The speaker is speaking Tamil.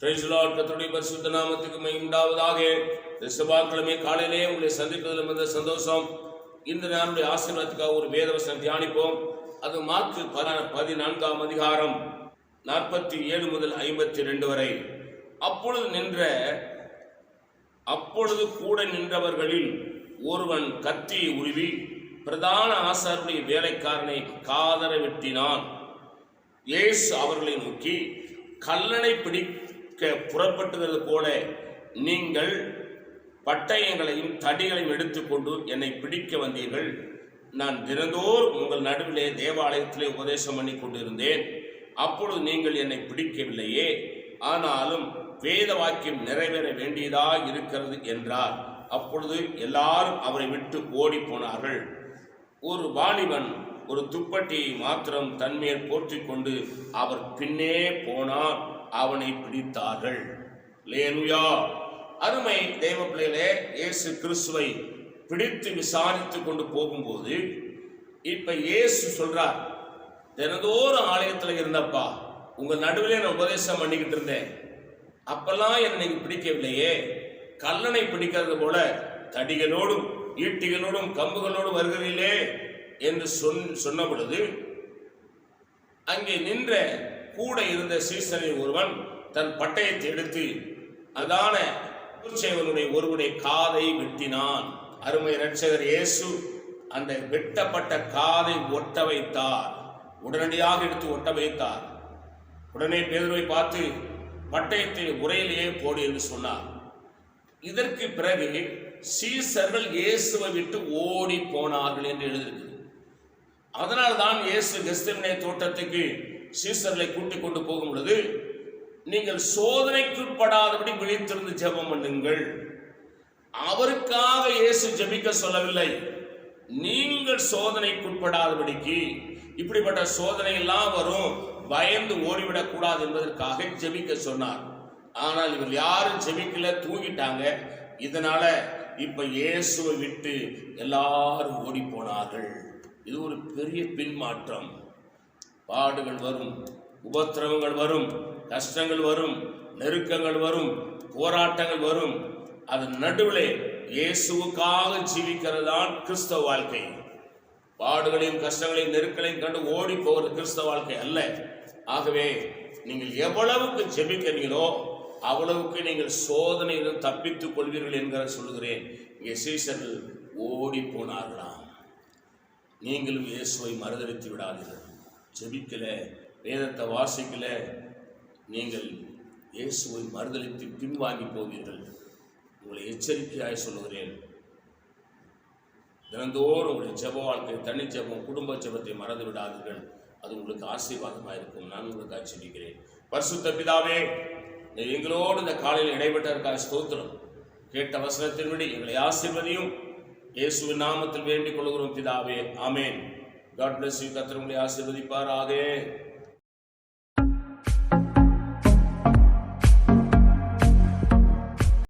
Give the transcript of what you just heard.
Praise the Lord. கர்த்தருடைய பரிசுத்த நாமத்துக்கு மகிமை உண்டாவதாக. இந்த செவ்வாய்க்கிழமை காலையிலே உங்களை சந்திப்பதில் மிகுந்த சந்தோஷம். இந்த நாளுடைய ஆசீர்வாதத்துக்காக ஒரு வேதவசனம் தியானிப்போம். அது மார்க்கு 14ஆம் அதிகாரம் 47 முதல் 52 வரை. அப்பொழுது கூட நின்றவர்களில் ஒருவன் கத்தியை உருவி பிரதான ஆசாரியருடைய வேலைக்காரனை காதர வெட்டினான். இயேசு அவர்களை நோக்கி, கல்லனை பிடிக்க புறப்பட்டுகிறது போல நீங்கள் பட்டயங்களையும் தடிகளையும் எடுத்துக்கொண்டு என்னை பிடிக்க வந்தீர்கள். நான் தினந்தோறும் உங்கள் நடுவிலே தேவாலயத்திலே உபதேசம் பண்ணி கொண்டிருந்தேன். அப்பொழுது நீங்கள் என்னை பிடிக்கவில்லையே. ஆனாலும் வேத வாக்கியம் நிறைவேற வேண்டியதாக இருக்கிறது என்றார். அப்பொழுது எல்லாரும் அவரை விட்டு ஓடி போனார்கள். ஒரு வாலிபன் ஒரு துப்பட்டியை மாத்திரம் தன்மேல் போற்றிக் கொண்டு அவர் பின்னே போனார். அவனை பிடித்தார்கள். அல்லேலூயா. அருமை தேவ பிள்ளைகளே, இயேசு கிறிஸ்துவை பிடித்து விசாரித்து கொண்டு போகும்போது இப்ப இயேசு சொல்றார், தினந்தோறும் ஆலயத்தில் இருந்தப்பா, உங்க நடுவிலே நான் உபதேசம் பண்ணிக்கிட்டு இருந்தேன். அப்பெல்லாம் என்னை நீங்க பிடிக்கவில்லையே. கல்லனை பிடிக்கிறது போல தடிகளோடும் ஈட்டிகளோடும் கம்புகளோடும் வருகிறீர்களே என்று சொன்ன பொழுது அங்கே நின்ற கூட இருந்த சீசனில் ஒருவன் தன் பட்டயத்தை எடுத்து அதான குருசேவனுடைய ஒருவனுடைய காதை வெட்டினான். அருமை இரட்சகர் இயேசு அந்த வெட்டப்பட்ட காதை ஒட்ட வைத்தார். உடனடியாக எடுத்து ஒட்ட வைத்தார். உடனே பேதுருவை பார்த்து பட்டயத்தை உரையிலேயே போடு என்று சொன்னார். இதற்கு பிறகு சீசர்கள் இயேசுவை விட்டு ஓடி போனார்கள் என்று எழுதியிருக்கு. அதனால்தான் இயேசு கெத்செமனே தோட்டத்துக்கு சீசர்களை கூட்டிக் கொண்டு போகும் பொழுது, நீங்கள் சோதனைக்குட்படாதபடி விழித்திருந்து ஜெபம் பண்ணுங்கள். அவருக்காக இயேசு ஜெபிக்க சொல்லவில்லை. நீங்கள் சோதனைக்குட்படாதபடிக்கு, இப்படிப்பட்ட சோதனை எல்லாம் வரும், பயந்து ஓடிவிடக் கூடாது என்பதற்காக ஜெபிக்க சொன்னார். ஆனால் இவர் யாரும் ஜெபிக்கல, தூங்கிட்டாங்க. இதனால இப்ப இயேசுவை விட்டு எல்லாரும் ஓடி போனார்கள். இது ஒரு பெரிய பின்மாற்றம். பாடுகள் வரும், உபத்திரவங்கள் வரும், கஷ்டங்கள் வரும், நெருக்கங்கள் வரும், போராட்டங்கள் வரும். அதன் நடுவிலே இயேசுவுக்காக ஜீவிக்கிறது தான் கிறிஸ்தவ வாழ்க்கை. பாடுகளையும் கஷ்டங்களையும் நெருக்களையும் கண்டு ஓடி போவது கிறிஸ்தவ வாழ்க்கை அல்ல. ஆகவே நீங்கள் எவ்வளவுக்கு ஜெபிக்கிறீங்களோ அவ்வளவுக்கு நீங்கள் சோதனையிலும் தப்பித்துக் கொள்வீர்கள் என்கிற சொல்லுகிறேன். இங்கே சீசர்கள் ஓடி போனார்களாம். நீங்களும் இயேசுவை மறுதலித்து விடாதீர்கள். ஜெபிக்கல, வேதத்தை வாசிக்கல, நீங்கள் இயேசுவை மறுதலித்து பின்வாங்கி போவீர்கள். உங்களை எச்சரிக்கையாய் சொல்லுகிறேன். தினந்தோறும் உங்களுடைய ஜெப வாழ்க்கை, தனி ஜெபம், குடும்ப ஜெபத்தை மறந்து விடாதீர்கள். அது உங்களுக்கு ஆசீர்வாதமாக இருக்கும். நான் உங்களுக்கு ஆச்சரிக்கிறேன். பரிசுத்த பிதாவே, எங்களோடு இந்த காலையில் இடைப்பட்டதற்காக ஸ்தோத்திரம். கேட்ட வசனத்தின்படி எங்களை ஆசீர்வதியும். இயேசுவின் நாமத்தில் வேண்டிக் கொள்கிறோம் பிதாவே, ஆமென். God bless you. கர்த்தர் உங்களை ஆசீர்வதிப்பாராக.